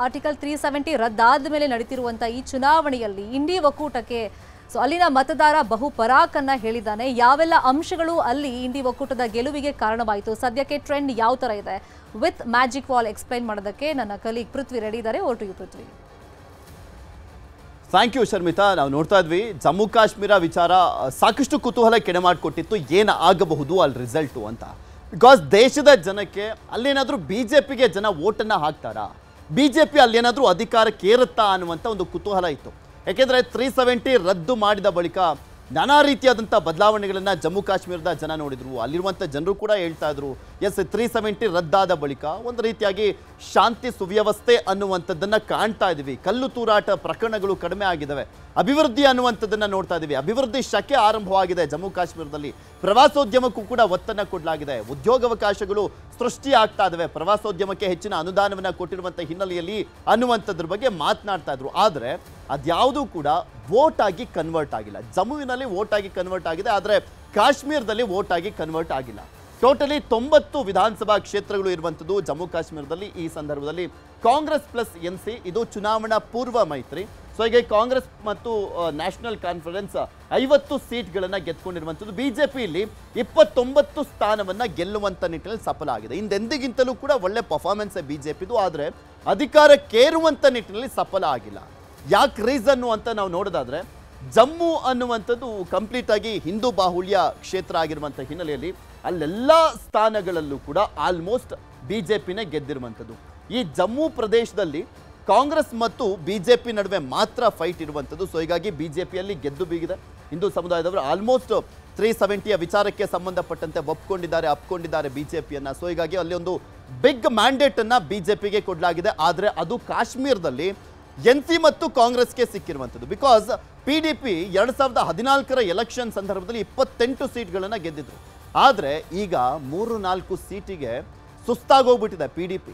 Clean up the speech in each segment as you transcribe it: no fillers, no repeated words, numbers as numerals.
Article 370 ರದ್ದಾದ ಮೇಲೆ ನಡೆತಿರುವಂತ ಈ ಚುನಾವಣೆಯಲ್ಲಿ ಇಂಡಿ ಒಕ್ಕೂಟಕ್ಕೆ ಸೊ ಅಲ್ಲಿನ ಮತದಾರ ಬಹುಪರಾಕನ್ನ ಹೇಳಿದ್ದಾನೆ. ಯಾವೆಲ್ಲ ಅಂಶಗಳು ಅಲ್ಲಿ ಇಂಡಿ ಒಕ್ಕೂಟದ ಗೆಲುವಿಗೆ ಕಾರಣವಾಯಿತು, ಸದ್ಯಕ್ಕೆ ಟ್ರೆಂಡ್ ಯಾವ ತರ ಇದೆ, ವಿತ್ ಮ್ಯಾಜಿಕ್ ವಾಲ್ ಎಕ್ಸ್ಪ್ಲೈನ್ ಮಾಡೋದಕ್ಕೆ ನನ್ನ ಕಲೀಗ್ ಪೃಥ್ವಿ ರೆಡಿ ಇದ್ದಾರೆ. Over to you Prithvi. Thank you Sharmita. ನಾವು ನೋಡ್ತಾ ಇದ್ವಿ ಜಮ್ಮು ಕಾಶ್ಮೀರ ವಿಚಾರ ಸಾಕಷ್ಟು ಕುತೂಹಲ ಕೆಡೆ ಮಾಡಿಕೊಟ್ಟಿತ್ತು, ಏನು ಆಗಬಹುದು ಅಲ್ಲಿ ರಿಸಲ್ಟು ಅಂತ. ಬಿಕಾಸ್ ದೇಶದ ಜನಕ್ಕೆ ಅಲ್ಲೇನಾದರೂ ಬಿಜೆಪಿಗೆ ಜನ ವೋಟನ್ನು ಹಾಕ್ತಾರಾ, ಬಿಜೆಪಿ ಅಲ್ಲೇನಾದರೂ ಅಧಿಕಾರಕ್ಕೆ ಏರುತ್ತಾ ಅನ್ನುವಂಥ ಒಂದು ಕುತೂಹಲ ಇತ್ತು. ಯಾಕೆಂದರೆ 370 ರದ್ದು ಮಾಡಿದ ಬಳಿಕ ನಾನಾ ರೀತಿಯಾದಂಥ ಬದಲಾವಣೆಗಳನ್ನು ಜಮ್ಮು ಕಾಶ್ಮೀರದ ಜನ ನೋಡಿದ್ರು. ಅಲ್ಲಿರುವಂಥ ಜನರು ಕೂಡ ಹೇಳ್ತಾ ಇದ್ರು, ಎಸ್ 370 ರದ್ದಾದ ಬಳಿಕ ಒಂದು ರೀತಿಯಾಗಿ ಶಾಂತಿ ಸುವ್ಯವಸ್ಥೆ ಅನ್ನುವಂಥದ್ದನ್ನು ಕಾಣ್ತಾ ಇದ್ದೀವಿ, ಕಲ್ಲು ತೂರಾಟ ಪ್ರಕರಣಗಳು ಕಡಿಮೆ ಆಗಿದ್ದಾವೆ, ಅಭಿವೃದ್ಧಿ ಅನ್ನುವಂಥದ್ದನ್ನು ನೋಡ್ತಾ ಇದ್ದೀವಿ, ಅಭಿವೃದ್ಧಿ ಶಕೆ ಆರಂಭವಾಗಿದೆ ಜಮ್ಮು ಕಾಶ್ಮೀರದಲ್ಲಿ, ಪ್ರವಾಸೋದ್ಯಮಕ್ಕೂ ಕೂಡ ಒತ್ತನ್ನು ಕೊಡಲಾಗಿದೆ, ಉದ್ಯೋಗಾವಕಾಶಗಳು ಸೃಷ್ಟಿ ಆಗ್ತಾ ಇದ್ದಾವೆ, ಪ್ರವಾಸೋದ್ಯಮಕ್ಕೆ ಹೆಚ್ಚಿನ ಅನುದಾನವನ್ನು ಕೊಟ್ಟಿರುವಂಥ ಹಿನ್ನೆಲೆಯಲ್ಲಿ ಅನ್ನುವಂಥದ್ರ ಬಗ್ಗೆ ಮಾತನಾಡ್ತಾ ಇದ್ರು. ಆದರೆ ಅದ್ಯಾವುದೂ ಕೂಡ ವೋಟ್ ಆಗಿ ಕನ್ವರ್ಟ್ ಆಗಿಲ್ಲ. ಜಮ್ಮುವಿನಲ್ಲಿ ವೋಟ್ ಆಗಿ ಕನ್ವರ್ಟ್ ಆಗಿದೆ, ಆದರೆ ಕಾಶ್ಮೀರದಲ್ಲಿ ವೋಟ್ ಆಗಿ ಕನ್ವರ್ಟ್ ಆಗಿಲ್ಲ. ಟೋಟಲಿ 90 ವಿಧಾನಸಭಾ ಕ್ಷೇತ್ರಗಳು ಇರುವಂಥದ್ದು ಜಮ್ಮು ಕಾಶ್ಮೀರದಲ್ಲಿ. ಈ ಸಂದರ್ಭದಲ್ಲಿ ಕಾಂಗ್ರೆಸ್ ಪ್ಲಸ್ NC ಇದು ಚುನಾವಣಾ ಪೂರ್ವ ಮೈತ್ರಿ. ಸೊ ಹೀಗೆ ಕಾಂಗ್ರೆಸ್ ಮತ್ತು ನ್ಯಾಷನಲ್ ಕಾನ್ಫರೆನ್ಸ್ 50 ಸೀಟ್ಗಳನ್ನು ಗೆದ್ಕೊಂಡಿರುವಂಥದ್ದು. ಬಿಜೆಪಿ ಇಲ್ಲಿ 29 ಸ್ಥಾನವನ್ನು ಗೆಲ್ಲುವಂಥ ನಿಟ್ಟಿನಲ್ಲಿ ಸಫಲ ಆಗಿದೆ. ಹಿಂದೆಂದಿಗಿಂತಲೂ ಕೂಡ ಒಳ್ಳೆ ಪರ್ಫಾರ್ಮೆನ್ಸ್ ಬಿಜೆಪಿದು, ಆದರೆ ಅಧಿಕಾರಕ್ಕೇರುವಂಥ ನಿಟ್ಟಿನಲ್ಲಿ ಸಫಲ ಆಗಿಲ್ಲ. ಯಾಕೆ ರೀಸನ್ನು ಅಂತ ನಾವು ನೋಡೋದಾದ್ರೆ, ಜಮ್ಮು ಅನ್ನುವಂಥದ್ದು ಕಂಪ್ಲೀಟ್ ಆಗಿ ಹಿಂದೂ ಬಾಹುಳ್ಯ ಕ್ಷೇತ್ರ ಆಗಿರುವಂಥ ಹಿನ್ನೆಲೆಯಲ್ಲಿ ಅಲ್ಲೆಲ್ಲ ಸ್ಥಾನಗಳಲ್ಲೂ ಕೂಡ ಆಲ್ಮೋಸ್ಟ್ ಬಿಜೆಪಿನೇ ಗೆದ್ದಿರುವಂಥದ್ದು. ಈ ಜಮ್ಮು ಪ್ರದೇಶದಲ್ಲಿ ಕಾಂಗ್ರೆಸ್ ಮತ್ತು ಬಿಜೆಪಿ ನಡುವೆ ಮಾತ್ರ ಫೈಟ್ ಇರುವಂಥದ್ದು. ಸೊ ಹೀಗಾಗಿ ಬಿಜೆಪಿಯಲ್ಲಿ ಗೆದ್ದು ಬೀಗಿದೆ. ಹಿಂದೂ ಸಮುದಾಯದವರು ಆಲ್ಮೋಸ್ಟ್ 370 ವಿಚಾರಕ್ಕೆ ಸಂಬಂಧಪಟ್ಟಂತೆ ಅಪ್ಕೊಂಡಿದ್ದಾರೆ ಬಿಜೆಪಿಯನ್ನು. ಸೊ ಹೀಗಾಗಿ ಅಲ್ಲಿ ಒಂದು ಬಿಗ್ ಮ್ಯಾಂಡೇಟನ್ನು ಬಿಜೆಪಿಗೆ ಕೊಡಲಾಗಿದೆ. ಆದರೆ ಅದು ಕಾಶ್ಮೀರದಲ್ಲಿ NC ಮತ್ತು ಕಾಂಗ್ರೆಸ್ಗೆ ಸಿಕ್ಕಿರುವಂಥದ್ದು. ಬಿಕಾಸ್ PDP 2014ರ ಎಲೆಕ್ಷನ್ ಸಂದರ್ಭದಲ್ಲಿ 28 ಸೀಟ್ಗಳನ್ನು ಗೆದ್ದಿದ್ರು. ಆದರೆ ಈಗ 3-4 ಸೀಟಿಗೆ ಸುಸ್ತಾಗೋಗ್ಬಿಟ್ಟಿದೆ PDP,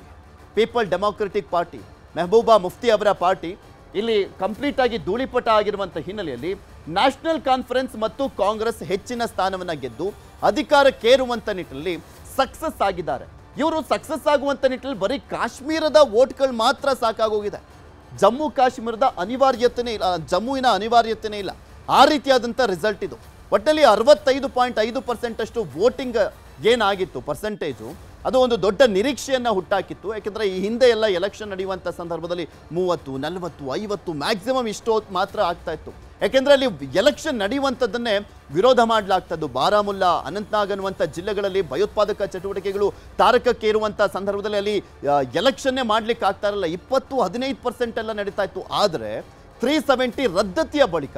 people democratic party, Mehbooba Mufti ಅವರ ಪಾರ್ಟಿ ಇಲ್ಲಿ ಕಂಪ್ಲೀಟ್ ಆಗಿ ಧೂಳಿಪಟ ಆಗಿರುವಂಥ ಹಿನ್ನೆಲೆಯಲ್ಲಿ ನ್ಯಾಷನಲ್ ಕಾನ್ಫರೆನ್ಸ್ ಮತ್ತು ಕಾಂಗ್ರೆಸ್ ಹೆಚ್ಚಿನ ಸ್ಥಾನವನ್ನು ಗೆದ್ದು ಅಧಿಕಾರಕ್ಕೇರುವಂಥ ನಿಟ್ಟಿನಲ್ಲಿ ಸಕ್ಸಸ್ ಆಗಿದ್ದಾರೆ. ಇವರು ಸಕ್ಸಸ್ ಆಗುವಂಥ ನಿಟ್ಟಿನಲ್ಲಿ ಬರೀ ಕಾಶ್ಮೀರದ ವೋಟ್ಗಳು ಮಾತ್ರ ಸಾಕಾಗೋಗಿದೆ. ಜಮ್ಮು ಕಾಶ್ಮೀರದ ಅನಿವಾರ್ಯತೆನೇ ಇಲ್ಲ, ಜಮ್ಮುವಿನ ಅನಿವಾರ್ಯತೆನೇ ಇಲ್ಲ. ಆ ರೀತಿಯಾದಂಥ ರಿಸಲ್ಟ್ ಇದು. ಒಟ್ಟಲ್ಲಿ 65.5% ಅಷ್ಟು ವೋಟಿಂಗ್ ಏನಾಗಿತ್ತು ಪರ್ಸೆಂಟೇಜು, ಅದು ಒಂದು ದೊಡ್ಡ ನಿರೀಕ್ಷೆಯನ್ನು ಹುಟ್ಟಾಕಿತ್ತು. ಯಾಕೆಂದರೆ ಈ ಹಿಂದೆ ಎಲ್ಲ ಎಲೆಕ್ಷನ್ ನಡೆಯುವಂಥ ಸಂದರ್ಭದಲ್ಲಿ 30, 40, 50 ಮ್ಯಾಕ್ಸಿಮಮ್ ಇಷ್ಟು ಮಾತ್ರ ಆಗ್ತಾ ಇತ್ತು. ಯಾಕೆಂದರೆ ಅಲ್ಲಿ ಎಲೆಕ್ಷನ್ ನಡೆಯುವಂಥದ್ದನ್ನೇ ವಿರೋಧ ಮಾಡಲಾಗ್ತದ್ದು. ಬಾರಾಮುಲ್ಲಾ, ಅನಂತನಾಗ್ ಅನ್ನುವಂಥ ಜಿಲ್ಲೆಗಳಲ್ಲಿ ಭಯೋತ್ಪಾದಕ ಚಟುವಟಿಕೆಗಳು ತಾರಕಕ್ಕೇರುವಂಥ ಸಂದರ್ಭದಲ್ಲಿ ಅಲ್ಲಿ ಎಲೆಕ್ಷನ್ನೇ ಮಾಡಲಿಕ್ಕೆ ಆಗ್ತಾ ಇರಲ್ಲ. 20-15% ಎಲ್ಲ ನಡೀತಾ ಇತ್ತು. ಆದರೆ 370 ರದ್ದತಿಯ ಬಳಿಕ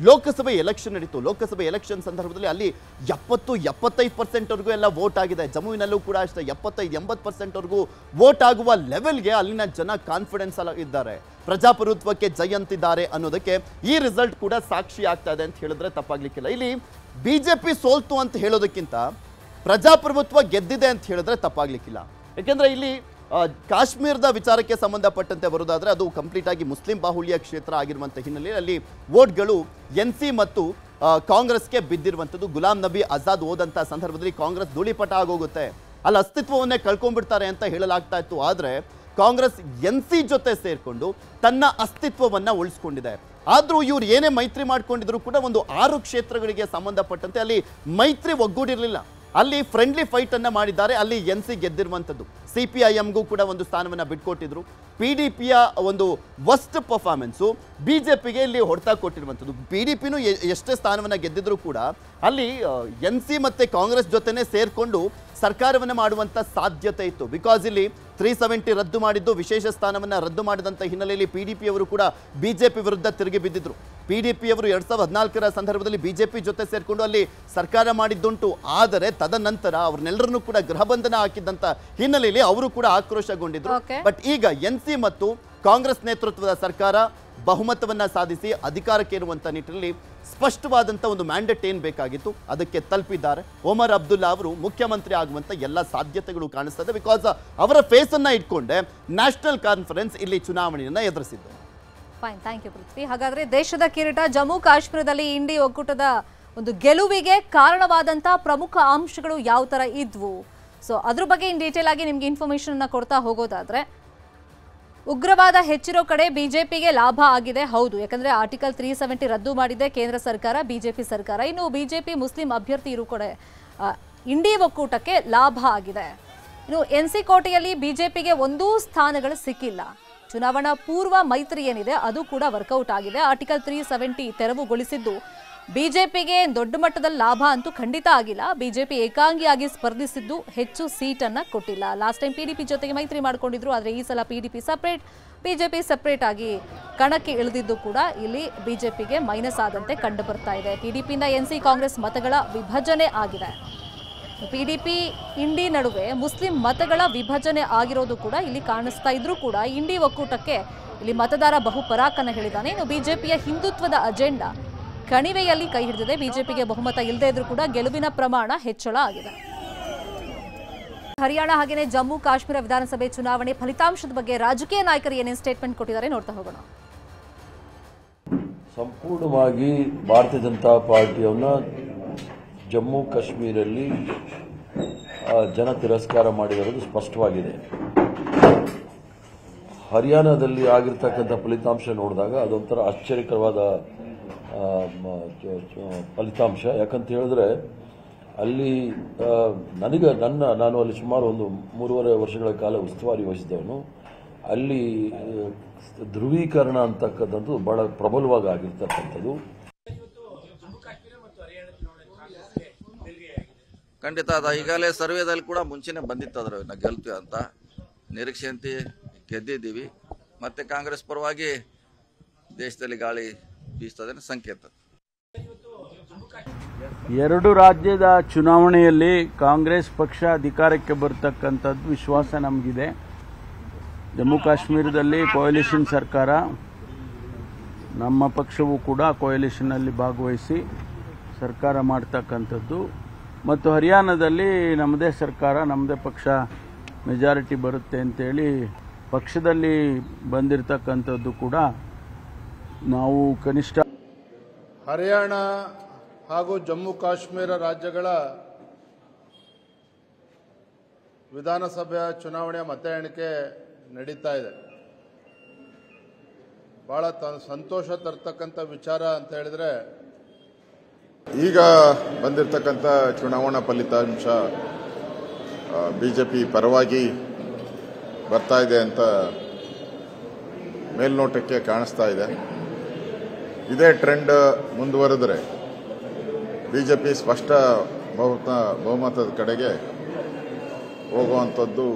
ಲೋಕಸಭೆ ಎಲೆಕ್ಷನ್ ನಡೀತು. ಲೋಕಸಭೆ ಎಲೆಕ್ಷನ್ ಸಂದರ್ಭದಲ್ಲಿ ಅಲ್ಲಿ 70-75% ಎಲ್ಲ ವೋಟ್ ಆಗಿದೆ. ಜಮ್ಮುವಿನಲ್ಲೂ ಕೂಡ ಅಷ್ಟೇ 75-80% ವೋಟ್ ಆಗುವ ಲೆವೆಲ್ಗೆ ಅಲ್ಲಿನ ಜನ ಕಾನ್ಫಿಡೆನ್ಸ್ ಇದ್ದಾರೆ, ಪ್ರಜಾಪ್ರಭುತ್ವಕ್ಕೆ ಜೈ ಅಂತಿದ್ದಾರೆ ಅನ್ನೋದಕ್ಕೆ ಈ ರಿಸಲ್ಟ್ ಕೂಡ ಸಾಕ್ಷಿ ಆಗ್ತಾ ಇದೆ ಅಂತ ಹೇಳಿದ್ರೆ ತಪ್ಪಾಗ್ಲಿಕ್ಕಿಲ್ಲ. ಇಲ್ಲಿ ಬಿಜೆಪಿ ಸೋಲ್ತು ಅಂತ ಹೇಳೋದಕ್ಕಿಂತ ಪ್ರಜಾಪ್ರಭುತ್ವ ಗೆದ್ದಿದೆ ಅಂತ ಹೇಳಿದ್ರೆ ತಪ್ಪಾಗ್ಲಿಕ್ಕಿಲ್ಲ. ಯಾಕೆಂದ್ರೆ ಇಲ್ಲಿ ಕಾಶ್ಮೀರದ ವಿಚಾರಕ್ಕೆ ಸಂಬಂಧಪಟ್ಟಂತೆ ಬರೋದಾದ್ರೆ ಅದು ಕಂಪ್ಲೀಟ್ ಆಗಿ ಮುಸ್ಲಿಂ ಬಾಹುಳ್ಯ ಕ್ಷೇತ್ರ ಆಗಿರುವಂಥ ಹಿನ್ನೆಲೆಯಲ್ಲಿ ಅಲ್ಲಿ ವೋಟ್ಗಳು NC ಮತ್ತು ಕಾಂಗ್ರೆಸ್ಗೆ ಬಿದ್ದಿರುವಂಥದ್ದು. ಗುಲಾಂ ನಬಿ ಆಜಾದ್ ಹೋದಂಥ ಸಂದರ್ಭದಲ್ಲಿ ಕಾಂಗ್ರೆಸ್ ಧೂಳಿಪಟ ಆಗೋಗುತ್ತೆ, ಅಲ್ಲಿ ಅಸ್ತಿತ್ವವನ್ನೇ ಕಳ್ಕೊಂಡ್ಬಿಡ್ತಾರೆ ಅಂತ ಹೇಳಲಾಗ್ತಾ ಇತ್ತು. ಆದರೆ ಕಾಂಗ್ರೆಸ್ NC ಜೊತೆ ಸೇರಿಕೊಂಡು ತನ್ನ ಅಸ್ತಿತ್ವವನ್ನು ಉಳಿಸ್ಕೊಂಡಿದೆ. ಆದರೂ ಇವ್ರು ಏನೇ ಮೈತ್ರಿ ಮಾಡ್ಕೊಂಡಿದ್ರು ಕೂಡ ಒಂದು 6 ಕ್ಷೇತ್ರಗಳಿಗೆ ಸಂಬಂಧಪಟ್ಟಂತೆ ಅಲ್ಲಿ ಮೈತ್ರಿ ಒಗ್ಗೂಡಿರಲಿಲ್ಲ. ಅಲ್ಲಿ ಫ್ರೆಂಡ್ಲಿ ಫೈಟ್ ಅನ್ನ ಮಾಡಿದ್ದಾರೆ. ಅಲ್ಲಿ NC ಗೆದ್ದಿರುವಂಥದ್ದು. CPIMಗೂ ಕೂಡ ಒಂದು ಸ್ಥಾನವನ್ನು ಬಿಟ್ಕೊಟ್ಟಿದ್ರು. PDPಯ ಒಂದು ವರ್ಸ್ಟ್ ಪರ್ಫಾರ್ಮೆನ್ಸು ಬಿಜೆಪಿಗೆ ಇಲ್ಲಿ ಹೊಡೆತ ಕೊಟ್ಟಿರುವಂಥದ್ದು. PDPನೂ ಎಷ್ಟೇ ಸ್ಥಾನವನ್ನು ಗೆದ್ದಿದ್ರು ಕೂಡ ಅಲ್ಲಿ NC ಮತ್ತು ಕಾಂಗ್ರೆಸ್ ಜೊತೆನೇ ಸೇರಿಕೊಂಡು ಸರ್ಕಾರವನ್ನು ಮಾಡುವಂಥ ಸಾಧ್ಯತೆ ಇತ್ತು. ಬಿಕಾಸ್ ಇಲ್ಲಿ 370 ರದ್ದು ಮಾಡಿದ್ದು, ವಿಶೇಷ ಸ್ಥಾನವನ್ನು ರದ್ದು ಮಾಡಿದಂಥ ಹಿನ್ನೆಲೆಯಲ್ಲಿ PDP ಅವರು ಕೂಡ ಬಿಜೆಪಿ ವಿರುದ್ಧ ತಿರುಗಿ ಬಿದ್ದಿದ್ರು. PDP ಅವರು 2014ರ ಸಂದರ್ಭದಲ್ಲಿ ಬಿಜೆಪಿ ಜೊತೆ ಸೇರಿಕೊಂಡು ಅಲ್ಲಿ ಸರ್ಕಾರ ಮಾಡಿದ್ದುಂಟು. ಆದರೆ ತದನಂತರ ಅವ್ರನ್ನೆಲ್ಲರನ್ನೂ ಕೂಡ ಗೃಹ ಬಂಧನ ಹಾಕಿದ್ದಂಥ ಹಿನ್ನೆಲೆಯಲ್ಲಿ ಅವರು ಕೂಡ ಆಕ್ರೋಶಗೊಂಡಿದ್ರು. ಬಟ್ ಈಗ NC ಮತ್ತು ಕಾಂಗ್ರೆಸ್ ನೇತೃತ್ವದ ಸರ್ಕಾರ ಬಹುಮತವನ್ನ ಸಾಧಿಸಿ ಅಧಿಕಾರಕ್ಕೇರುವಂಥ ನಿಟ್ಟಿನಲ್ಲಿ ಸ್ಪಷ್ಟವಾದಂಥ ಒಂದು ಮ್ಯಾಂಡೇಟ್ ಏನು ಬೇಕಾಗಿತ್ತು ಅದಕ್ಕೆ ತಲುಪಿದ್ದಾರೆ. ಒಮರ್ ಅಬ್ದುಲ್ಲಾ ಅವರು ಮುಖ್ಯಮಂತ್ರಿ ಆಗುವಂಥ ಎಲ್ಲ ಸಾಧ್ಯತೆಗಳು ಕಾಣಿಸ್ತದೆ. ಬಿಕಾಸ್ ಅವರ ಫೇಸನ್ನು ಇಟ್ಕೊಂಡೆ ನ್ಯಾಷನಲ್ ಕಾನ್ಫರೆನ್ಸ್ ಇಲ್ಲಿ ಚುನಾವಣೆಯನ್ನು ಎದುರಿಸಿದ್ದು. ಫೈನ್, ಥ್ಯಾಂಕ್ ಯು ಪೃಥ್ವಿ. ಹಾಗಾದ್ರೆ ದೇಶದ ಕಿರೀಟ ಜಮ್ಮು ಕಾಶ್ಮೀರದಲ್ಲಿ ಇಂಡಿ ಒಕ್ಕೂಟದ ಒಂದು ಗೆಲುವಿಗೆ ಕಾರಣವಾದಂಥ ಪ್ರಮುಖ ಅಂಶಗಳು ಯಾವ ಥರ ಇದ್ವು, ಸೊ ಅದ್ರ ಬಗ್ಗೆ ಇನ್ ಡೀಟೇಲ್ ಆಗಿ ನಿಮ್ಗೆ ಇನ್ಫಾರ್ಮೇಷನ್ ಕೊಡ್ತಾ ಹೋಗೋದಾದ್ರೆ ಉಗ್ರವಾದ ಹೆಚ್ಚಿರೋ ಕಡೆ ಬಿಜೆಪಿಗೆ ಲಾಭ ಆಗಿದೆ. ಹೌದು, ಯಾಕಂದ್ರೆ ಆರ್ಟಿಕಲ್ 370 ರದ್ದು ಮಾಡಿದೆ ಕೇಂದ್ರ ಸರ್ಕಾರ, ಬಿಜೆಪಿ ಸರ್ಕಾರ. ಇನ್ನು ಬಿಜೆಪಿ ಮುಸ್ಲಿಂ ಅಭ್ಯರ್ಥಿ ಇರೋ ಕಡೆ ಇಂಡಿ ಒಕ್ಕೂಟಕ್ಕೆ ಲಾಭ ಆಗಿದೆ. ಇನ್ನು ಎನ್ಸಿ ಕೋಟೆಯಲ್ಲಿ ಬಿಜೆಪಿಗೆ ಒಂದೂ ಸ್ಥಾನಗಳು ಸಿಕ್ಕಿಲ್ಲ. ಚುನಾವಣಾ ಪೂರ್ವ ಮೈತ್ರಿ ಏನಿದೆ ಅದು ಕೂಡ ವರ್ಕೌಟ್ ಆಗಿದೆ. ಆರ್ಟಿಕಲ್ 370 ತೆರವುಗೊಳಿಸಿದ್ದು ಬಿಜೆಪಿಗೆ ದೊಡ್ಡ ಮಟ್ಟದಲ್ಲಿ ಲಾಭ ಅಂತೂ ಖಂಡಿತ ಆಗಿಲ್ಲ. ಬಿಜೆಪಿ ಏಕಾಂಗಿಯಾಗಿ ಸ್ಪರ್ಧಿಸಿದ್ದು ಹೆಚ್ಚು ಸೀಟನ್ನು ಕೊಟ್ಟಿಲ್ಲ. ಲಾಸ್ಟ್ ಟೈಮ್ ಪಿಡಿಪಿ ಜೊತೆಗೆ ಮೈತ್ರಿ ಮಾಡಿಕೊಂಡಿದ್ರು, ಆದರೆ ಈ ಸಲ ಪಿಡಿಪಿ ಸಪ್ರೇಟ್, ಬಿಜೆಪಿ ಸಪ್ರೇಟ್ ಆಗಿ ಕಣಕ್ಕೆ ಇಳಿದಿದ್ದು ಕೂಡ ಇಲ್ಲಿ ಬಿಜೆಪಿಗೆ ಮೈನಸ್ ಆದಂತೆ ಕಂಡು ಬರ್ತಾ ಇದೆ. ಟಿಡಿಪಿಯಿಂದ ಎನ್ಸಿ ಕಾಂಗ್ರೆಸ್ ಮತಗಳ ವಿಭಜನೆ ಆಗಿದೆ. ಪಿಡಿಪಿ ಇಂಡಿ ನಡುವೆ ಮುಸ್ಲಿಂ ಮತಗಳ ವಿಭಜನೆ ಆಗಿರೋದು ಕೂಡ ಇಲ್ಲಿ ಕಾಣಿಸ್ತಾ ಇದ್ರೂ ಕೂಡ ಇಂಡಿ ಒಕ್ಕೂಟಕ್ಕೆ ಇಲ್ಲಿ ಮತದಾರ ಬಹುಪರಾಕನ್ನ ಹೇಳಿದ್ದಾನೆ. ಇನ್ನು ಬಿಜೆಪಿಯ ಹಿಂದುತ್ವದ ಅಜೆಂಡಾ ಕಣಿವೆಯಲ್ಲಿ ಕೈ ಹಿಡಿದಿದೆ. ಬಿಜೆಪಿಗೆ ಬಹುಮತ ಇಲ್ಲದೇ ಇದ್ರೂ ಕೂಡ ಗೆಲುವಿನ ಪ್ರಮಾಣ ಹೆಚ್ಚಳ ಆಗಿದೆ. ಹರಿಯಾಣ ಹಾಗೆಯೇ ಜಮ್ಮು ಕಾಶ್ಮೀರ ವಿಧಾನಸಭೆ ಚುನಾವಣೆ ಫಲಿತಾಂಶದ ಬಗ್ಗೆ ರಾಜಕೀಯ ನಾಯಕರು ಏನೇನು ಸ್ಟೇಟ್ಮೆಂಟ್ ಕೊಟ್ಟಿದ್ದಾರೆ ನೋಡ್ತಾ ಹೋಗೋಣ. ಸಂಪೂರ್ಣವಾಗಿ ಭಾರತೀಯ ಜನತಾ ಪಾರ್ಟಿಯನ್ನ ಜಮ್ಮು ಕಾಶ್ಮೀರಲ್ಲಿ ಜನ ತಿರಸ್ಕಾರ ಮಾಡಿರುವುದು ಸ್ಪಷ್ಟವಾಗಿದೆ. ಹರಿಯಾಣದಲ್ಲಿ ಆಗಿರ್ತಕ್ಕಂಥ ಫಲಿತಾಂಶ ನೋಡಿದಾಗ ಅದೊಂಥರ ಆಶ್ಚರ್ಯಕರವಾದ ಫಲಿತಾಂಶ. ಯಾಕಂತ ಹೇಳಿದ್ರೆ ಅಲ್ಲಿ ನಾನು ಅಲ್ಲಿ ಸುಮಾರು ಒಂದು 3.5 ವರ್ಷಗಳ ಕಾಲ ಉಸ್ತುವಾರಿ ವಹಿಸಿದವನು. ಅಲ್ಲಿ ಧ್ರುವೀಕರಣ ಅಂತಕ್ಕಂಥದ್ದು ಬಹಳ ಪ್ರಬಲವಾಗಿ ಆಗಿರ್ತಕ್ಕಂಥದ್ದು. ಖಂಡಿತ ಅದ ಈಗಾಗಲೇ ಸರ್ವೇದಲ್ಲಿ ಕೂಡ ಮುಂಚೆನೆ ಬಂದಿತ್ತು ಅದರ ಗೆಲ್ತೀವಿ ಅಂತ ನಿರೀಕ್ಷೆಯಂತೆ ಗೆದ್ದಿದ್ದೀವಿ. ಮತ್ತೆ ಕಾಂಗ್ರೆಸ್ ಪರವಾಗಿ ದೇಶದಲ್ಲಿ ಗಾಳಿ ಬೀಸ್ತದೆ ಸಂಕೇತ. 2 ರಾಜ್ಯದ ಚುನಾವಣೆಯಲ್ಲಿ ಕಾಂಗ್ರೆಸ್ ಪಕ್ಷ ಅಧಿಕಾರಕ್ಕೆ ಬರತಕ್ಕಂಥದ್ದು ವಿಶ್ವಾಸ ನಮಗಿದೆ. ಜಮ್ಮು ಕಾಶ್ಮೀರದಲ್ಲಿ ಕೋಯಲಿಷನ್ ಸರ್ಕಾರ, ನಮ್ಮ ಪಕ್ಷವೂ ಕೂಡ ಕೋಯಲಿಷನ್ನಲ್ಲಿ ಭಾಗವಹಿಸಿ ಸರ್ಕಾರ ಮಾಡ್ತಕ್ಕಂಥದ್ದು. ಮತ್ತು ಹರಿಯಾಣದಲ್ಲಿ ನಮ್ಮದೇ ಸರ್ಕಾರ, ನಮ್ಮದೇ ಪಕ್ಷ ಮೆಜಾರಿಟಿ ಬರುತ್ತೆ ಅಂತೇಳಿ ಪಕ್ಷದಲ್ಲಿ ಬಂದಿರತಕ್ಕಂಥದ್ದು ಕೂಡ ನಾವು ಕನಿಷ್ಠ. ಹರಿಯಾಣ ಹಾಗೂ ಜಮ್ಮು ಕಾಶ್ಮೀರ ರಾಜ್ಯಗಳ ವಿಧಾನಸಭೆಯ ಚುನಾವಣೆಯ ಮತ ಎಣಿಕೆ ನಡೀತಾ ಇದೆ. ಬಹಳ ಸಂತೋಷ ತರ್ತಕ್ಕಂಥ ವಿಚಾರ ಅಂತ ಹೇಳಿದ್ರೆ, ಈಗ ಬಂದಿರತಕ್ಕಂಥ ಚುನಾವಣಾ ಫಲಿತಾಂಶ ಬಿಜೆಪಿ ಪರವಾಗಿ ಬರ್ತಾ ಇದೆ ಅಂತ ಮೇಲ್ನೋಟಕ್ಕೆ ಕಾಣಿಸ್ತಾ ಇದೆ. ಇದೇ ಟ್ರೆಂಡ್ ಮುಂದುವರೆದರೆ ಬಿಜೆಪಿ ಸ್ಪಷ್ಟ ಬಹುಮತದ ಕಡೆಗೆ ಹೋಗುವಂಥದ್ದು